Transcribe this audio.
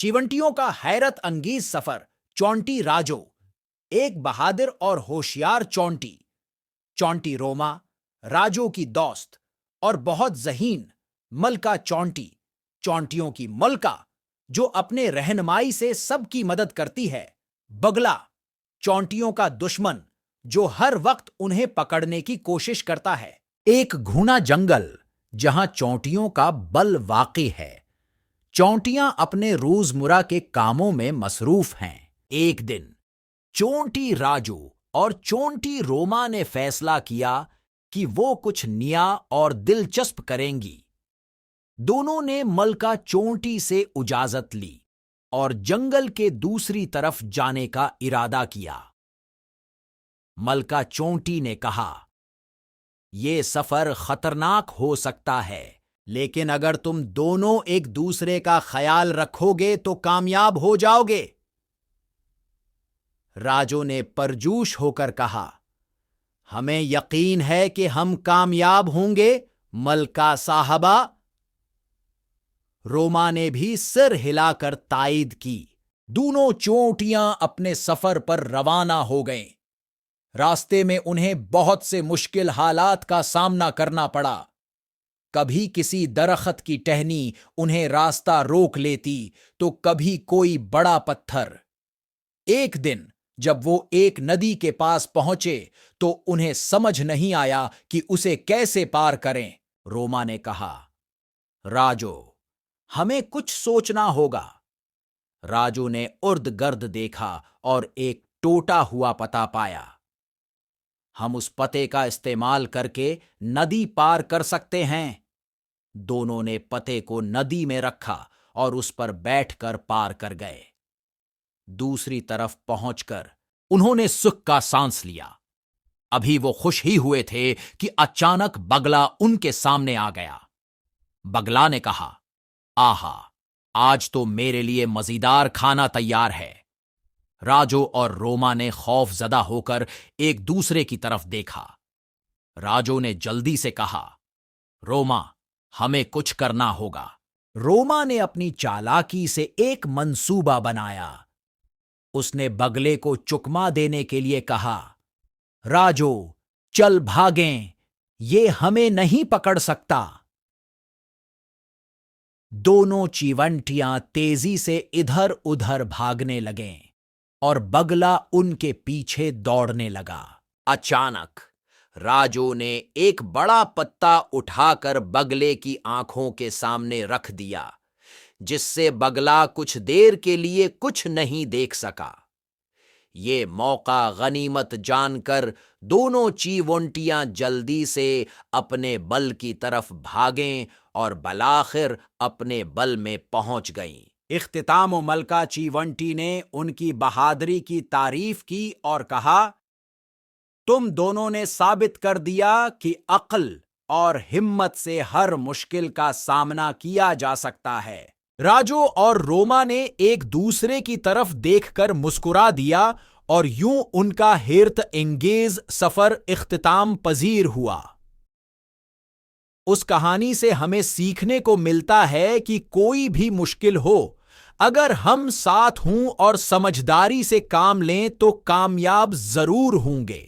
चीवंटियों का हैरत अंगेज सफर। चौंटी राजो, एक बहादुर और होशियार चौंटी। चौंटी रोमा, राजो की दोस्त और बहुत ज़हीन। मलका चौंटी, चौंटियों की मलका, जो अपने रहनुमाई से सबकी मदद करती है। बगला, चौंटियों का दुश्मन, जो हर वक्त उन्हें पकड़ने की कोशिश करता है। एक घना जंगल जहां चौंटियों का बल वाक़ई है। चौंटियां अपने रोजमर्रा के कामों में मसरूफ हैं। एक दिन चोंटी राजू और चोंटी रोमा ने फैसला किया कि वो कुछ नया और दिलचस्प करेंगी। दोनों ने मलका चोंटी से इजाजत ली और जंगल के दूसरी तरफ जाने का इरादा किया। मलका चोंटी ने कहा, ये सफर खतरनाक हो सकता है, लेकिन अगर तुम दोनों एक दूसरे का ख्याल रखोगे तो कामयाब हो जाओगे। राजो ने परजोश होकर कहा, हमें यकीन है कि हम कामयाब होंगे मलका साहबा। रोमा ने भी सिर हिलाकर तायद की। दोनों चोंटियां अपने सफर पर रवाना हो गईं। रास्ते में उन्हें बहुत से मुश्किल हालात का सामना करना पड़ा। कभी किसी दरख्त की टहनी उन्हें रास्ता रोक लेती तो कभी कोई बड़ा पत्थर। एक दिन जब वो एक नदी के पास पहुंचे तो उन्हें समझ नहीं आया कि उसे कैसे पार करें। रोमा ने कहा, राजो, हमें कुछ सोचना होगा। राजू ने उर्द गर्द देखा और एक टूटा हुआ पता पाया। हम उस पते का इस्तेमाल करके नदी पार कर सकते हैं। दोनों ने पते को नदी में रखा और उस पर बैठकर पार कर गए। दूसरी तरफ पहुंचकर उन्होंने सुख का सांस लिया। अभी वो खुश ही हुए थे कि अचानक बगला उनके सामने आ गया। बगला ने कहा, आहा, आज तो मेरे लिए मजेदार खाना तैयार है। राजो और रोमा ने खौफजदा होकर एक दूसरे की तरफ देखा। राजो ने जल्दी से कहा, रोमा, हमें कुछ करना होगा। रोमा ने अपनी चालाकी से एक मंसूबा बनाया। उसने बगले को चुकमा देने के लिए कहा, राजो, चल भागें, ये हमें नहीं पकड़ सकता। दोनों चीवंटियां तेजी से इधर उधर भागने लगें और बगला उनके पीछे दौड़ने लगा। अचानक राजो ने एक बड़ा पत्ता उठाकर बगले की आंखों के सामने रख दिया, जिससे बगला कुछ देर के लिए कुछ नहीं देख सका। ये मौका गनीमत जानकर दोनों चीवंटियां जल्दी से अपने बल की तरफ भागें और बलाखिर अपने बल में पहुंच गईं। इख्तिताम मलका चीवंटी ने उनकी बहादुरी की तारीफ की और कहा, तुम दोनों ने साबित कर दिया कि अक्ल और हिम्मत से हर मुश्किल का सामना किया जा सकता है। राजो और रोमा ने एक दूसरे की तरफ देखकर मुस्कुरा दिया और यूं उनका हेरत एंगेज सफर इख्तिताम पजीर हुआ। उस कहानी से हमें सीखने को मिलता है कि कोई भी मुश्किल हो, अगर हम साथ हों और समझदारी से काम लें तो कामयाब जरूर होंगे।